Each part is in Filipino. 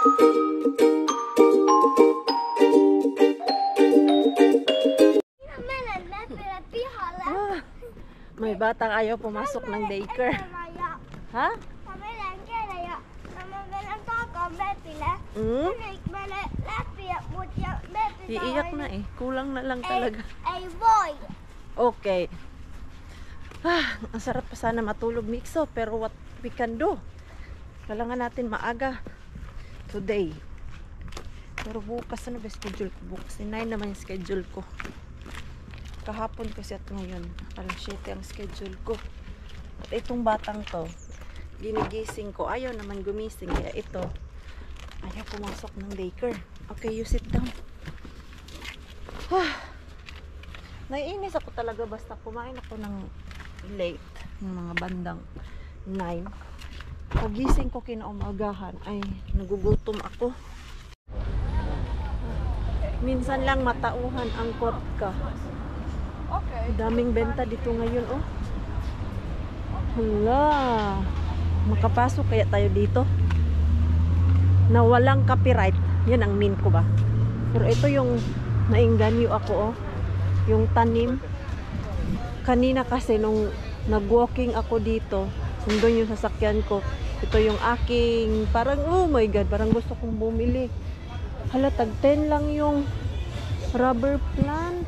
May batang ayaw pumasok ng daycare. Ha? Iiyak na eh. Kulang na lang talaga. Okay. Ang sarap pa sana matulog, Mixo. Pero what we can do? Kailangan natin maaga today. Pero bukas, ano ba schedule ko? Bukas 9 naman yung schedule ko. Kahapon kasi at ngayon. Parang 7 ang schedule ko. At itong batang to, ginigising ko. Ayaw naman gumising. Kaya ito, ayaw pumasok ng daycare. Okay, you sit down. Naiinis ako talaga basta kumain ako ng late. Ng mga bandang 9. Pagising ko kinaumagahan ay nagugutom ako. Minsan lang matauhan ang kotka. Okay. Daming benta dito ngayon, oh. Hala. Makapasok kaya tayo dito? Na walang copyright. Yan ang mean ko ba? Pero ito yung nainganyo ako, oh. Yung tanim. Kanina kasi nung nag-walking ako dito, nandun yung sasakyan ko. Ito yung aking, parang, oh my God, parang gusto kong bumili. Hala, tag 10 lang yung rubber plant.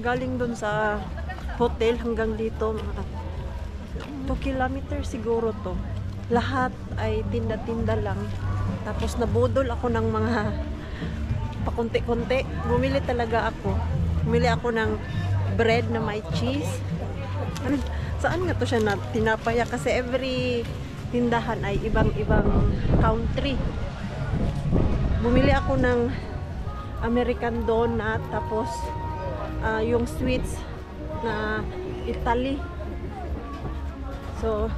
Galing dun sa hotel hanggang dito, mga 2 kilometers siguro to. Lahat ay tinda-tinda lang. Tapos nabudol ako ng mga pakunti-kunti. Bumili talaga ako. Bumili ako ng bread na may cheese. Ano, saan nga to siya na tinapaya? Kasi every tindahan ay ibang-ibang country. Bumili ako ng American donut, tapos yung sweets na Italy. So,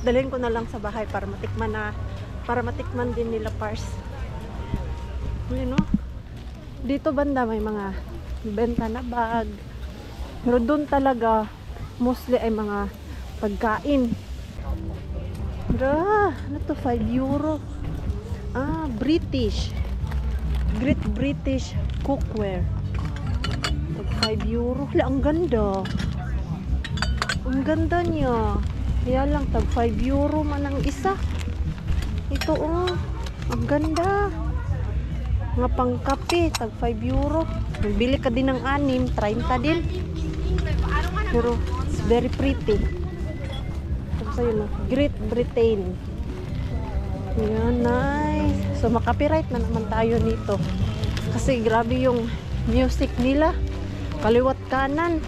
dalhin ko na lang sa bahay para matikman din nila Pars. You know? Dito banda may mga benta na bag. Pero doon talaga mostly ay mga pagkain. Ano to? 5 euro. British. Great British cookware. 5 euro. Hala, ang ganda. Ang ganda niya. Kaya lang, tag 5 euro man ang isa. Ito, oh. Ang ganda. Mga pangkape, tag 5 euro. Bili ka din ng 6, 30 din. Pero, it's very pretty. Tapos ayun, Great Britain. Ayan, nice. So, makapiright na naman tayo nito. Kasi grabe yung music nila. Kaliwat kanan.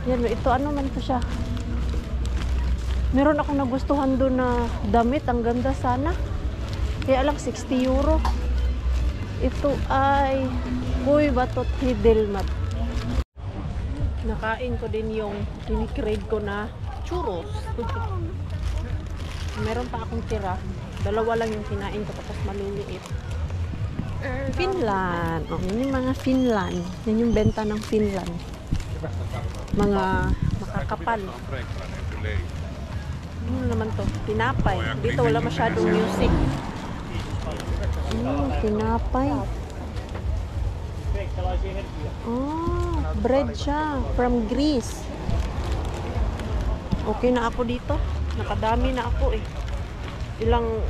Yan, ito ano man to siya. Meron akong nagustuhan doon na damit. Ang ganda sana. Kaya lang 60 euro. Ito ay Boy Batot Hidelmat. Nakain ko din yung kinikrave ko na churros. Meron pa akong tira. 2 lang yung kinain ko tapos maliliit. Finland. Oh, yun yung mga Finland. Yan yung benta ng Finland. Mga makakapal. Ano naman to? Tinapay. Dito wala masyadong music. Tinapay. Oh, bread siya. From Greece. Okay na ako dito. Nakadami na ako eh. Ilang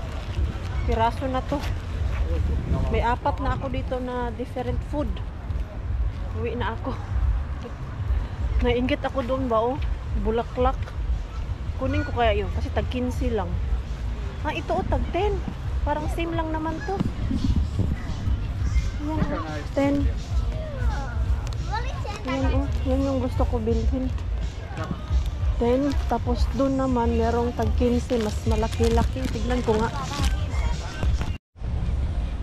piraso na to. May 4 na ako dito na different food. Uwi na ako. Nainggit ako doon ba oh? Bulaklak. Kunin ko kaya yun kasi tag 15 lang. Ito oh, tag 10. Parang same lang naman to. Yan oh, 10. Yan oh, yan yung gusto ko bilhin. 10. Tapos doon naman merong tag 15, mas malaki-laki. Tignan ko nga.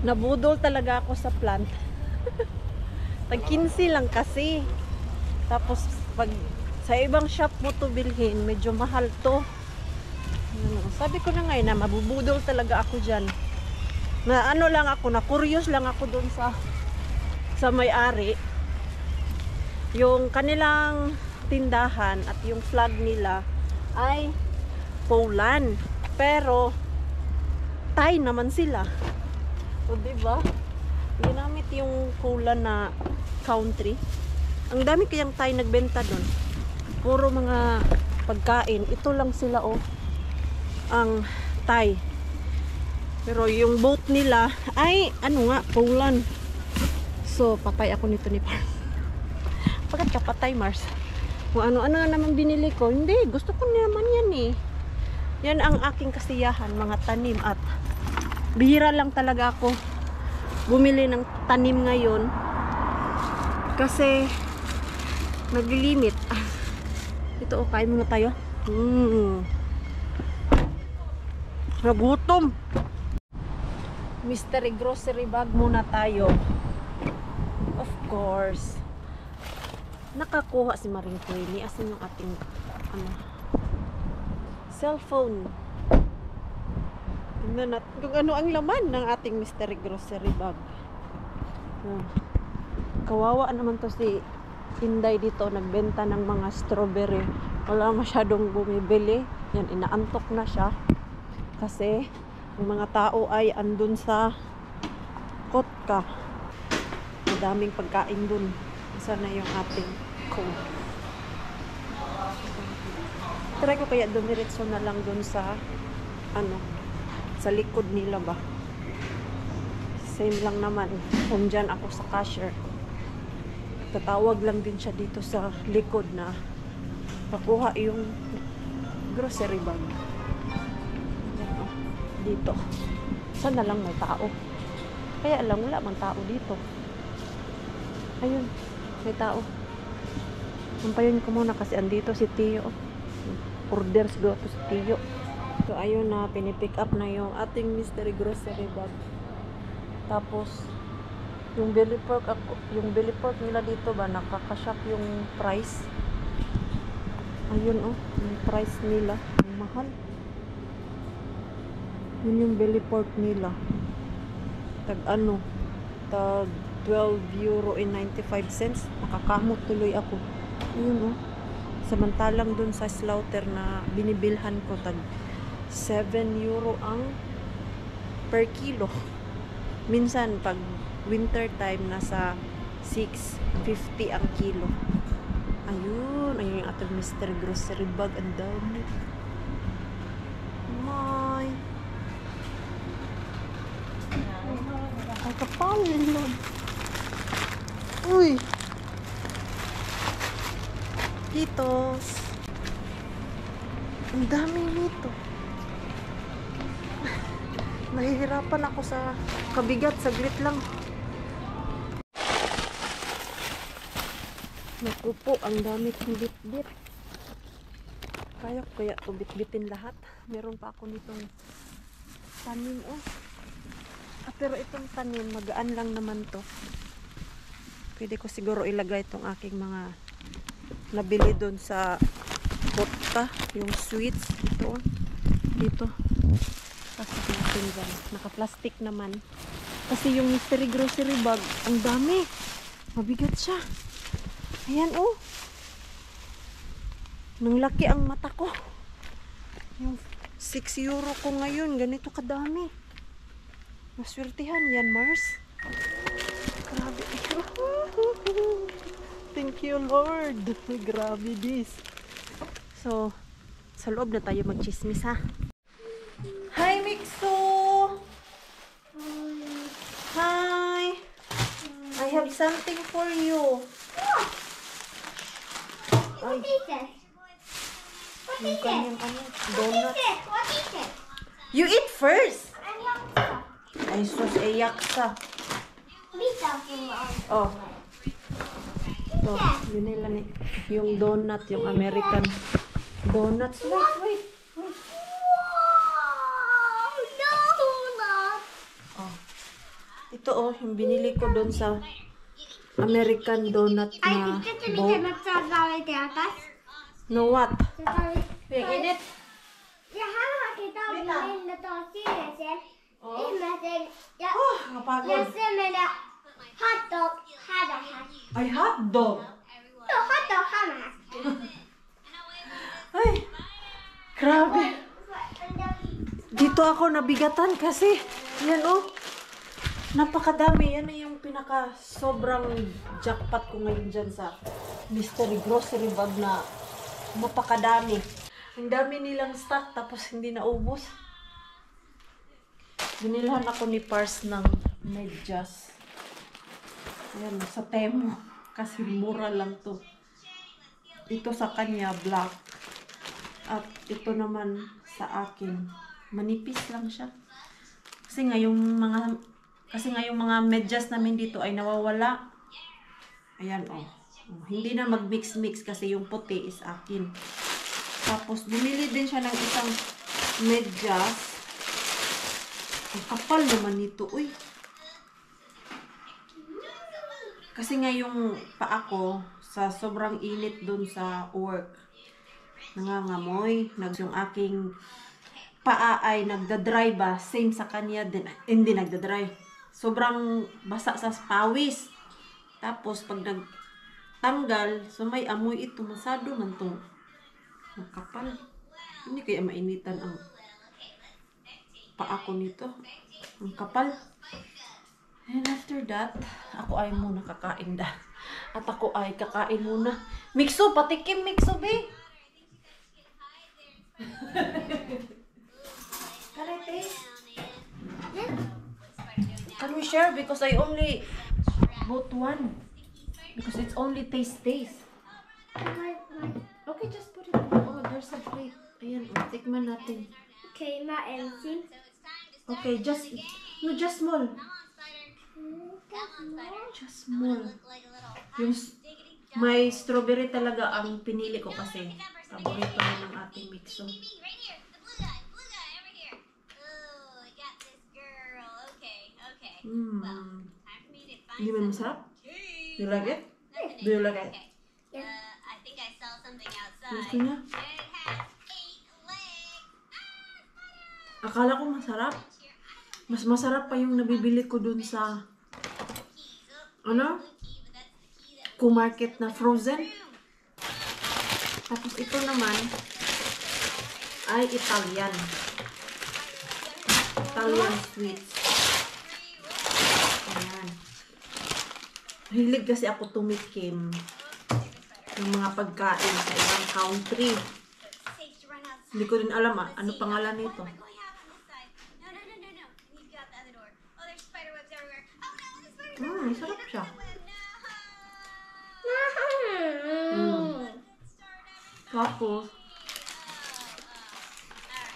Nabudol talaga ako sa plant. Tag 15 lang kasi. Tapos pag sa ibang shop mo to bilhin, medyo mahal to. Sabi ko na ngayon na mabubudol talaga ako dyan. Na ano lang ako, na curious lang ako doon sa may-ari. Yung kanilang tindahan at yung flag nila ay Poland. Pero Thai naman sila. O diba? Ginamit yung Poland na country. Ang dami kayang Thai nagbenta doon. Puro mga pagkain. Ito lang sila oh. Ang Thai. Pero yung boat nila ay ano nga, Poland. So, patay ako nito ni Mars. Bakit ka patay, Mars? Kung ano-ano na naman binili ko. Hindi, gusto ko naman yan eh. Yan ang aking kasiyahan, mga tanim. At bihira lang talaga ako bumili ng tanim ngayon. Kasi naglilimit. Ito, kain muna tayo. Nagutom. Mystery grocery bag muna tayo. Of course. Nakakuha si Maring Queenie. Asan yung ating cellphone? Tingnan natin kung ano ang laman ng ating mystery grocery bag. Kawawa naman to si Inday dito, nagbenta ng mga strawberry. Wala masyadong bumibili. Yan, inaantok na siya. Kasi, yung mga tao ay andun sa Kotka. Madaming pagkain dun. Isa na yung ating code. Try ko kaya dumiretso na lang dun sa sa likod nila ba. Same lang naman. Kung dyan ako sa cashier. Tatawag lang din siya dito sa likod na pakuha yung grocery bag. Dito. Sana lang may tao. Kaya lang wala mang tao dito. Ayun, may tao. Sampayin ko muna kasi andito si Tio. Order siguro to si Tio. So ayun na, pinipick up na yung ating mystery grocery bag. Tapos yung belly pork nila dito ba, nakakashop yung price. Ayun oh, yung price nila, ang mahal. Yun yung belly pork nila. Tag 12 euro and 95 cents. Nakakamot tuloy ako. Ayun oh. Samantalang dun sa slaughter na binibilhan ko, tag 7 euro ang per kilo. Minsan pag winter time nasa 6.50 ang kilo. Ayun yung ating mystery grocery bag. Ang dami. My. Ang kapal nila. Uy. Kitos. Ang dami nito. Nahihirapan ako sa kabigat. Saglit lang. Naku po, ang dami kong bit-bit. Kaya ito bit-bitin lahat. Meron pa ako nitong tanim oh. Pero itong tanim, magaan lang naman to. Pwede ko siguro ilagay itong aking mga nabili doon sa Kotka, yung sweets. Ito, dito. Pasok natin dyan. Naka-plastic naman. Kasi yung mystery grocery bag, ang dami. Mabigat siya. Ayan, oh. Nang laki ang mata ko. Yung 6 euro ko ngayon, ganito kadami. Maswertihan yan, Mars. Grabe. Thank you, Lord. Grabe this. So, sa loob na tayo magchismis, ha? Hi, Mixo! Hi! I have something for you. What is it? What is it? Donut. What is it? You eat first. I'm not Ay, sus, yaksa. Oh. Ito, yun nila ni. Yung donut, yung American donuts. Wait. Wow! Donut! Oh. Ito, oh, yung binili ko doon sa American donut na boat. No what? Wait, init. Oh, napagod. Ay, hotdog. Ay, grabe. Dito ako nabigatan kasi, yan oh, napakadami. Yan na yung pinaka sobrang jackpot ko ngayon dyan sa mystery grocery bag na napakadami. Ang dami nilang stock tapos hindi naubos. Binilhan ako ni Pars ng medyas. Ayan, sa Temu. Kasi mura lang to. Ito sa kanya, black. At ito naman sa akin. Manipis lang siya. Kasi nga yung mga medyas namin dito ay nawawala. Ayan, oh. Hindi na mag-mix-mix kasi yung puti is akin. Tapos, bumili din siya ng isang medyas. Ang kapal naman nito, uy. Kasi nga yung paa ko, sa sobrang init dun sa work, nangangamoy. Yung aking paa ay nagdadry ba? Same sa kanya din. Hindi nagdadry. Sobrang basa sa pawis. Tapos, pag nagtanggal, so may amoy ito. Masado man to. Makapal. Hindi kaya mainitan ang paa ko nito. Ang kapal. And after that, ako ay muna kakain da. At ako ay kakain muna. Mixo, patikim Mixo, be. Can I taste? Can we share? Because I only bought one. Because it's only taste. Okay, just put it. Oh, there's a plate. Ayan, tikman natin. Okay, not anything. Okay, just small. Just small. Yung may strawberry talaga ang pinili ko kasi paborito na ng ating Mixo. Hindi ba masarap? Do you like it? Do you like it? Gusto niya? Akala ko masarap. Mas masarap pa yung nabibili ko dun sa Q-Market na frozen. Tapos ito naman ay Italian sweets. Ayan. Hilig kasi ako tumikim ng mga pagkain sa ibang country. Hindi ko rin alam ano pangalan nito. Sarap siya. Tapos,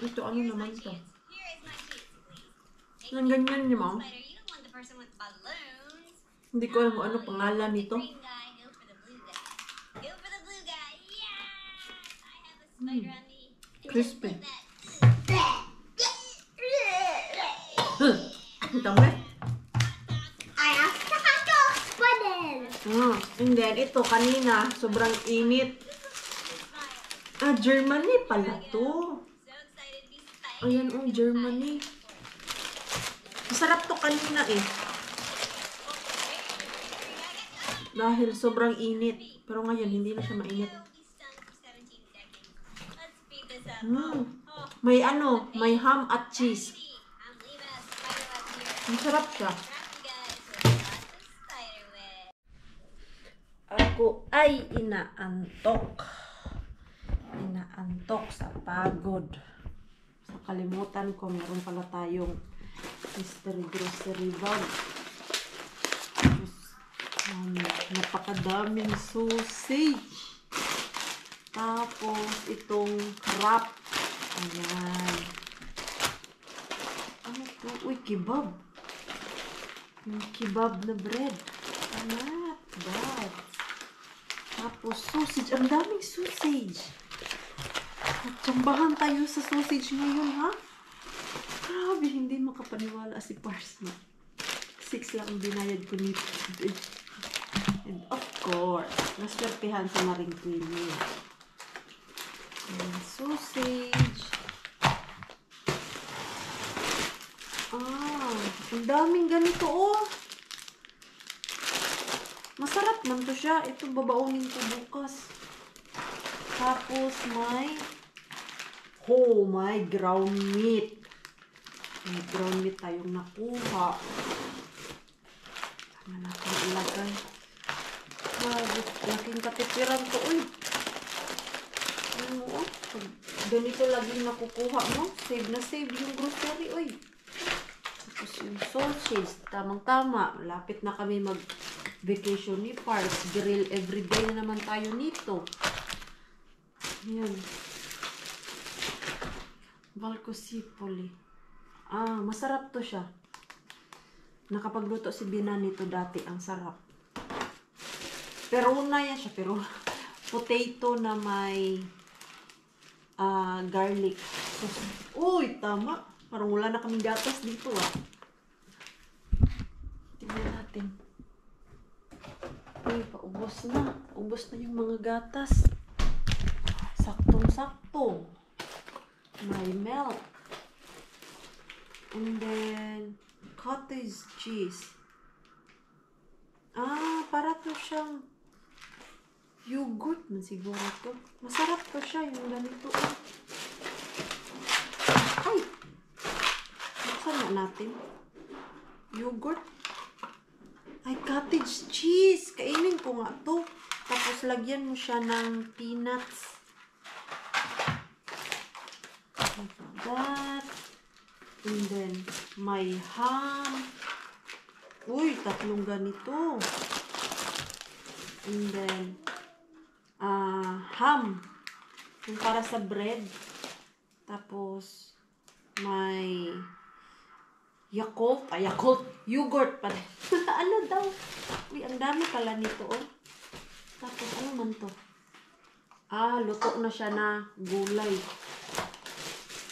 ito ano naman to? Ang ganyan niya, ma'am. Hindi ko alam kung ano pangalan nito. Crispy. Ang dami. And then, ito kanina, sobrang init. Germany pala to. Ayan, Germany. Masarap to kanina eh. Dahil sobrang init. Pero ngayon, hindi na siya mainit. May ano, may ham at cheese. Masarap siya. Ako ay inaantok. Inaantok sa pagod. Sa kalimutan ko, meron pala tayong mystery grocery bag. Tapos, napakadaming sausage. Tapos, itong wrap. Ayan. Ano to? Uy, kebab. Yung kebab na bread. Not bad. Tapos, sausage. Ang daming sausage. Tsambahan tayo sa sausage ngayon, ha? Grabe, hindi makapaniwala si Parsley. 6 lang ang binayad ko nito. And of course, naswertehan sa Maring Queenie. And sausage. Ang daming ganito, oh. Masarap man to siya. Ito, babaunin ko bukas. Tapos, may ground meat. May ground meat tayong nakuha. Tama natin ilagay. Laking katipiran to, uy. Ano, oh. Ganito laging nakukuha mo. Save na save yung grocery, uy. Tapos yung sausage, tamang-tama. Lapit na kami mag-vacation ni Parks. Grill everyday na naman tayo nito. Ayan. Valcosipoli. Masarap to siya. Nakapagluto si Bina nito dati. Ang sarap. Pero una yan siya. Pero potato na may garlic. Uy, tama. Parang wala na kaming gatas dito, ah. Tingnan natin. Uy, paubos na. Ubos na yung mga gatas. Saktong-sakto. May milk. And then, cottage cheese. Para to siyang yogurt man siguro to. Masarap to siya, yung ganito. Ay! Buksan na natin. Yogurt. Ay, cottage cheese. Kainin ko nga to. Tapos, lagyan mo siya ng peanuts. Like that. And then, may ham. Uy, tatlong ganito. And then, ham. Yung para sa bread. Tapos, may Yakult. Yakult. Yogurt pa rin. Ano daw? Uy, ang dami pala nito, oh. Tapos, ano man to? Luto na siya na gulay.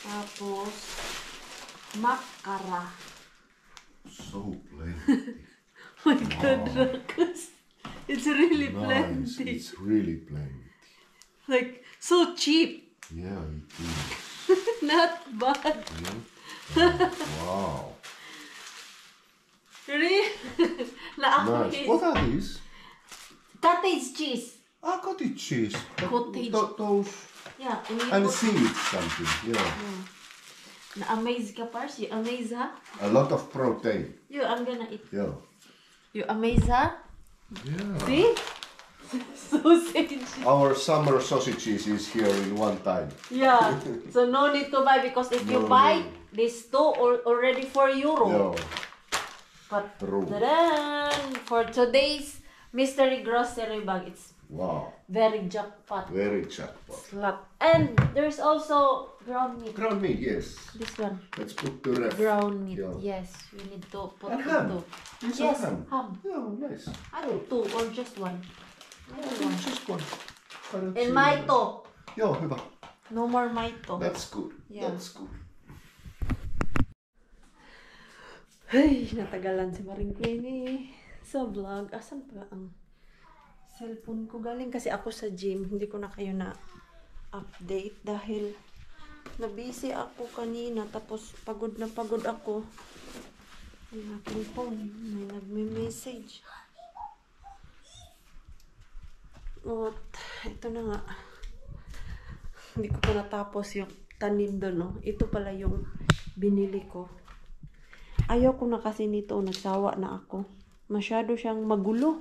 Tapos, makara. So plenty. My God, Rakus. It's really Nice. plenty. It's really plenty. Like, so cheap. Yeah, it is. Not bad. Yeah. Wow. Really? Nice. What are these? Cottage cheese. Cottage cheese. Cottage. Those. Yeah. And seeds something. Yeah. Na-amaze ka, Pars? You amaze, ha? A lot of protein. I'm gonna eat. Yeah. You amaze, ha? Yeah. See? Sausage. Our summer sausages is here in one time. Yeah. So no need to buy because if you No buy need. this two already €4. Yeah. But True. ta-dan! For today's mystery grocery bag, it's Wow. very jackpot. Very jackpot. Slap. And there's also ground meat. Ground meat, yes. This one. Let's put to ref. Ground meat. Yeah. Yes, we need to put And it ham. to. Yes, Yes, ham. ham. Yeah, nice. I think 2 or just 1. I think just one. I don't And see- Maito. Yeah, hyvä. No more Maito. That's good. Yeah. That's good. Ay, natagalan si Maring Queenie sa vlog. Asan pa ang cellphone ko? Galing kasi ako sa gym. Hindi ko na kayo na-update dahil na-busy ako kanina. Tapos pagod na pagod ako. Ang aking phone. May nagme-message. At ito na nga. Hindi ko pa natapos yung tanim doon, no? Ito pala yung binili ko. Ayaw ko na kasi nito. Nagsawa na ako. Masyado siyang magulo.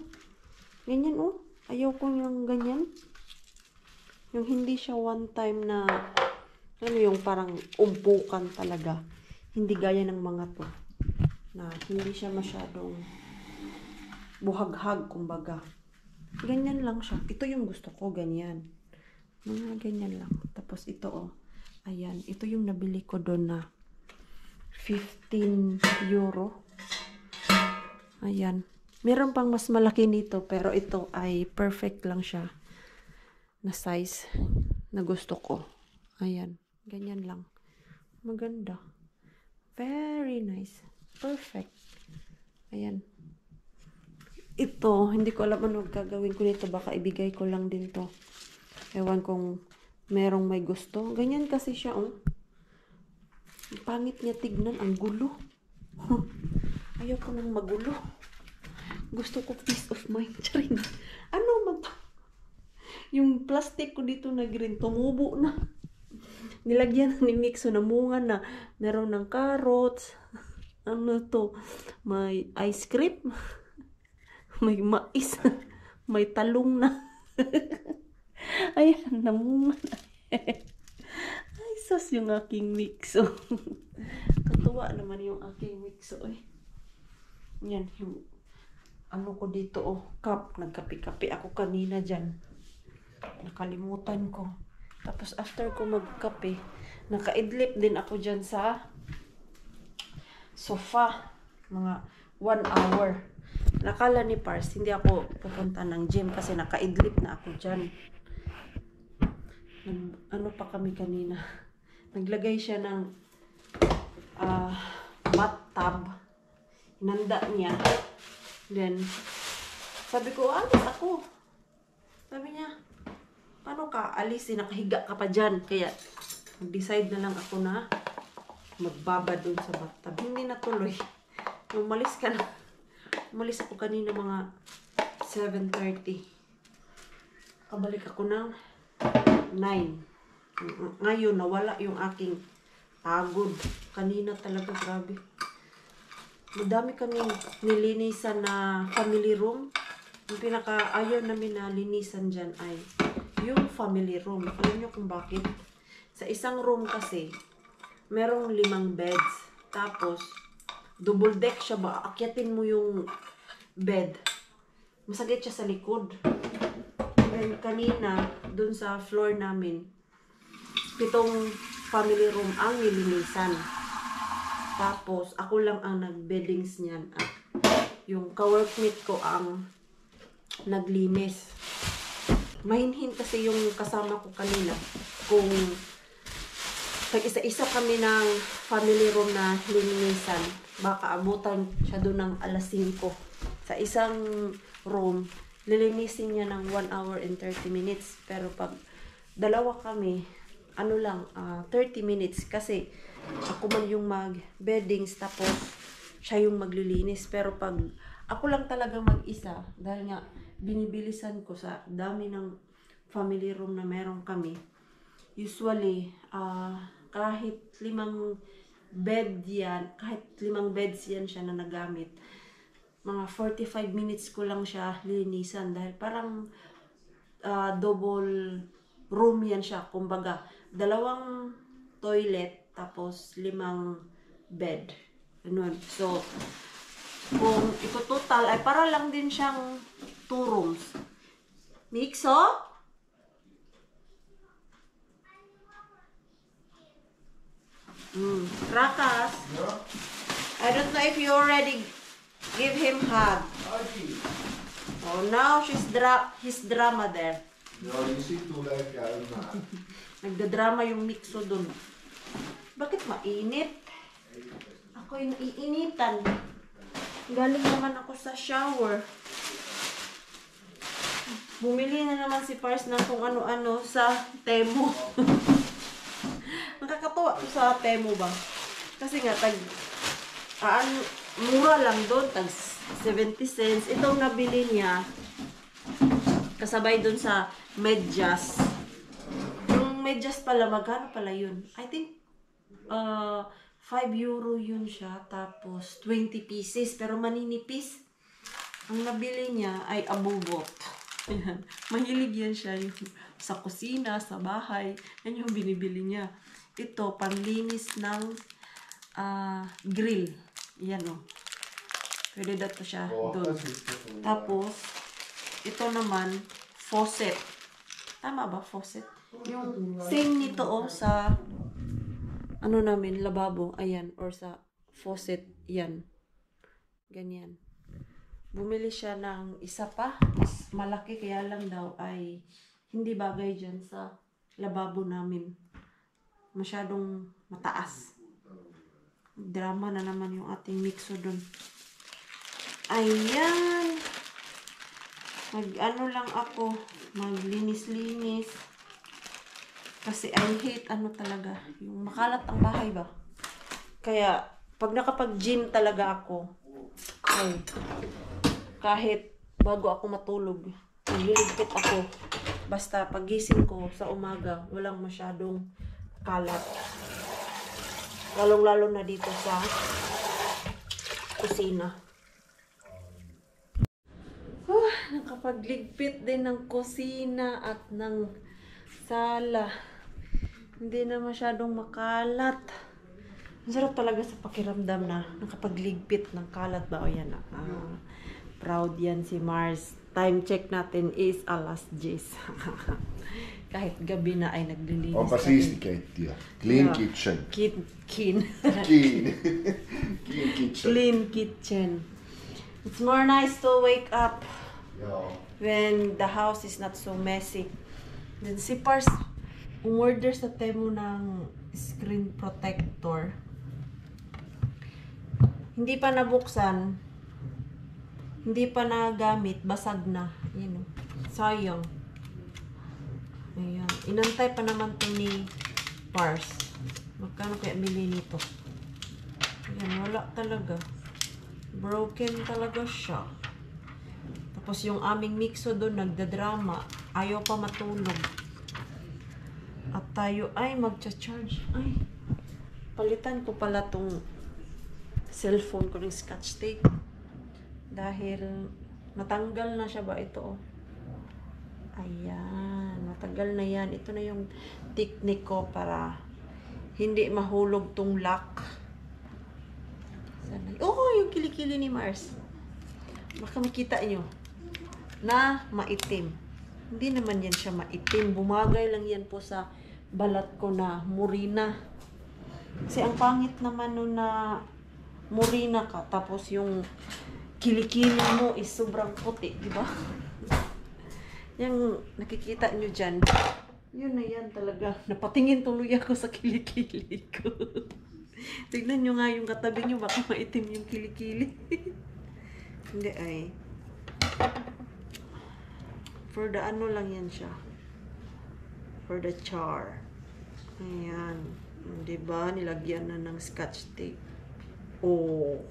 Ganyan, oh. Ayaw ko yung ganyan. Yung hindi siya one time na, ano yung parang umpukan talaga. Hindi gaya ng mga to. Na hindi siya masyadong buhaghag, kumbaga. Ganyan lang siya. Ito yung gusto ko, ganyan. Mga ganyan lang. Tapos ito, oh. Ayan. Ito yung nabili ko doon na 15 euro. Ayan. Meron pang mas malaki nito, pero ito ay perfect lang siya na size na gusto ko. Ayan. Ganyan lang. Maganda. Very nice. Perfect. Ayan. Ito, hindi ko alam ano gagawin ko nito. Baka ibigay ko lang din to. Ewan kung merong may gusto. Ganyan kasi siya, oh. Ang pangit niya tignan. Ang gulo. Ayaw ko nang magulo. Gusto ko peace of mind. Charing. Ano man to? Yung plastic ko dito na green, tumubo na. Nilagyan ni Mixo na munga na. Meron ng carrots. Ano to? May ice cream. May mais. May talong na. Ayan, namunga na. Ay, sus yung aking Mixo. Katuwa naman yung aking Mixo, eh. Yan, yung ano ko dito, oh. Cup. Nagkapi-kapi ako kanina dyan. Nakalimutan ko. Tapos after ko magkape, nakaidlip din ako dyan sa sofa. Mga 1 hour. Nakala ni Pars, hindi ako pupunta ng gym kasi nakaidlip na ako dyan. Ano pa kami kanina? Naglagay siya ng bathtub. Hinanda niya. Then, sabi ko, alis ako. Sabi niya, paano ka? Alis, nakahiga ka pa dyan. Kaya, mag-decide na lang ako na magbaba doon sa bathtub. Hindi natuloy. Umalis ka na. Umalis ako kanina mga 7:30. Kabalik ako ng 9. Ngayon, nawala yung aking pagod. Kanina talaga, grabe. Madami kaming nilinisan na family room. Yung pinaka-ayaw namin na linisan dyan ay yung family room. Alam nyo kung bakit? Sa isang room kasi, merong 5 beds. Tapos, double deck siya ba? Akyatin mo yung bed. Masagit siya sa likod. And kanina, dun sa floor namin, 7 family room ang nilinisan. Tapos, ako lang ang nag-beddings niyan. At yung ka-workmate ko ang naglinis. Mahinhin kasi yung kasama ko kanina. Kung tag-isa-isa kami ng family room na linisan, baka abutan siya doon ng alas 5. Sa isang room, lilinisin niya ng 1 hour and 30 minutes. Pero pag dalawa kami, ano lang, 30 minutes. Kasi ako man yung mag-beddings, tapos siya yung maglilinis. Pero pag ako lang talaga mag-isa, dahil nga binibilisan ko sa dami ng family room na meron kami, usually, kahit 5 bed yan, kahit 5 beds yan siya na nagamit, mga 45 minutes ko lang siya linisan dahil parang double room yan siya. Kumbaga, 2 toilet tapos 5 bed. Ganun. So, kung ito total ay para lang din siyang 2 rooms. Mixo? Rakas? Yeah. I don't know if you already give him hug. Oh, now his drama there. Ja, you seem to like man. Nagdadrama yung Mixo dun. Bakit mainit? Ako yung iinitan. Galing naman ako sa shower. Bumili na naman si Pars ng kung ano-ano sa Temu. Nakakatuwa to sa Temu ba? Kasi nga, mura lang doon, tag 70 cents. Itong nabili niya, kasabay doon sa medyas. Yung medyas pala, magkano pala yun? I think, 5 euro yun siya. Tapos, 20 pieces. Pero maninipis. Ang nabili niya ay abubot. Ayan. Mahilig yan siya yung sa kusina, sa bahay. Yan yung binibili niya. Ito, panlinis ng grill. Yan o. Pwede daw to siya doon. Tapos, ito naman, faucet. Tama ba, faucet? Yung same nito sa ano namin, lababo. Ayan. Or sa faucet. Yan. Ganyan. Bumili siya ng isa pa. Mas malaki, kaya lang daw ay hindi bagay dyan sa lababo namin. Masyadong mataas. Drama na naman yung ating mixo dun. Ayan. Mag-ano lang ako. Maglinis-linis. Kasi I hate talaga. Yung makalat ang bahay ba? Kaya, pag nakapag-gym talaga ako, ay, kahit bago ako matulog, nagliligpit ako. Basta pagising ko sa umaga, walang masyadong kalat. Lalong-lalo na dito sa kusina. Nakapagligpit din ng kusina at ng sala. Hindi na masyadong makalat. Ang sarap talaga sa pakiramdam na nakapagligpit ng kalat ba? O yan na. Proud yan si Mars. Time check natin is 10:00. Kahit gabi na ay naglilinis. Onpa siisti keittiö. Clean Yeah. kitchen. Clean. Clean. Clean kitchen. Clean kitchen. It's more nice to wake up Joo. when the house is not so messy. Then si Pars, umorder sa Temu ng screen protector. Hindi pa nabuksan. Hindi pa nagamit. Basag na. Yan o. Sayang. Ayan. Inantay pa naman to ni Pars. Magkano kaya bili nito? Ayan. Wala talaga. Broken talaga siya. Tapos yung aming mixo doon nagdadrama. Ayaw pa matulog. At tayo ay magcha-charge. Ay, palitan ko pala tong cellphone ko ng scotch tape. Dahil natanggal na siya ba ito? Oh. Ayan, matagal na yan. Ito na yung technique ko para hindi mahulog tong lock. Sana. Oh, yung kilikili ni Mars. Baka makita nyo na maitim. Hindi naman yan siya maitim. Bumagay lang yan po sa balat ko na murina. Kasi ang pangit naman nun na murina ka. Tapos yung kilikili mo is sobrang puti. Diba? Yung nakikita nyo dyan. Yun na yan talaga. Napatingin tuloy ako sa kilikili ko. Tignan nyo nga yung katabi nyo. Baka maitim yung kilikili. Hindi ay. For the ano lang yan siya. For the char. Ayan. Diba? Nilagyan na ng scotch tape. Oh.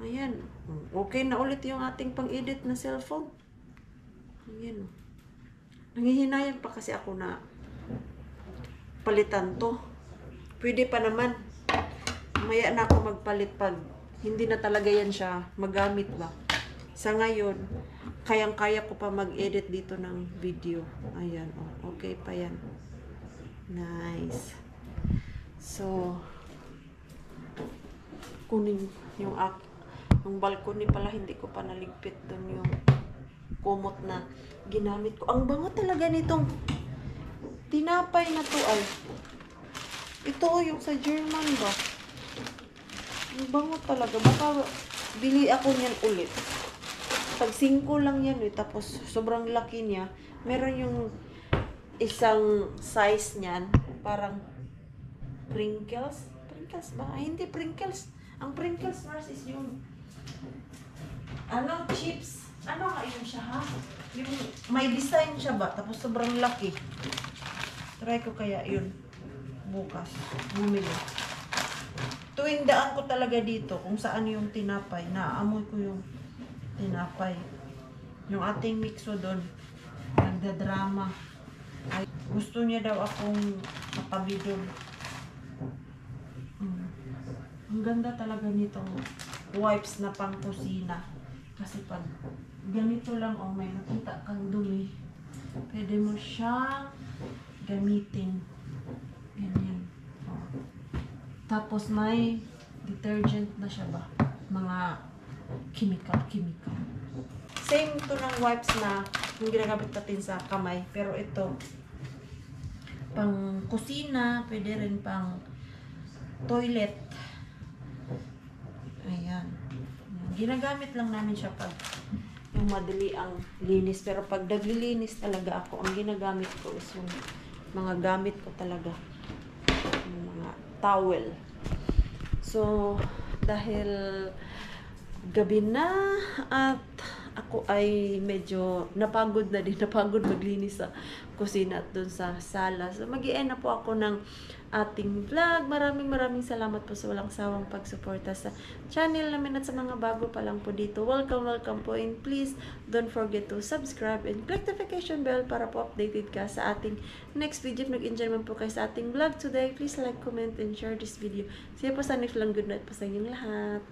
Ayan. Okay na ulit yung ating pang-edit na cellphone. Ayan. Nangihinayang pa kasi ako na palitan to. Pwede pa naman. Maya na ako magpalit pag hindi na talaga yan siya magamit ba. Sa ngayon, kayang-kaya ko pa mag-edit dito ng video. Ayan, oh, okay pa yan. Nice. So, kunin yung balcony pala, hindi ko pa naligpit doon yung kumot na ginamit ko. Ang bango talaga nitong tinapay na to ay. Ito oh, yung sa German ba? Ang bango talaga. Baka bili ako niyan ulit. Pag 5 lang yan eh. Tapos sobrang laki niya. Meron yung isang size niyan. Parang Pringles. Pringles ba? Ay, hindi Pringles. Ang Pringles Mars is yung ano, chips. Ano nga yun siya ha? Yung may design siya ba? Tapos sobrang laki. Try ko kaya yun. Bukas. Bumili. Tuwing daan ko talaga dito kung saan yung tinapay. Naamoy ko yung tinapay. Yung ating mixo doon. Nagdadrama. Ay, Gusto niya daw akong makabidol. Ang ganda talaga nitong wipes na pang kusina. Kasi pag ganito lang, oh, may nakita kang dumi, pwede mo siyang gamitin. Ganyan. Oh. Tapos may detergent na siya ba? Mga chemical. Same to ng wipes na yung ginagamit natin sa kamay. Pero ito, pang kusina, pwede rin pang toilet. Ayan. Ginagamit lang namin siya pag yung madali ang linis. Pero pag naglilinis talaga ako, ang ginagamit ko is yung mga gamit ko talaga. Yung mga towel. So, dahil gabi na at ako ay medyo napagod na din. Napagod maglinis sa kusina at dun sa sala. So, mag-i-end na po ako ng ating vlog. Maraming salamat po sa walang sawang pagsuporta sa channel namin at sa mga bago pa lang po dito. Welcome po, and please don't forget to subscribe and click the notification bell para po updated ka sa ating next video. If nag-enjoy man po kayo sa ating vlog today, please like, comment, and share this video. See you po sa next vlog. Good night po sa inyong lahat.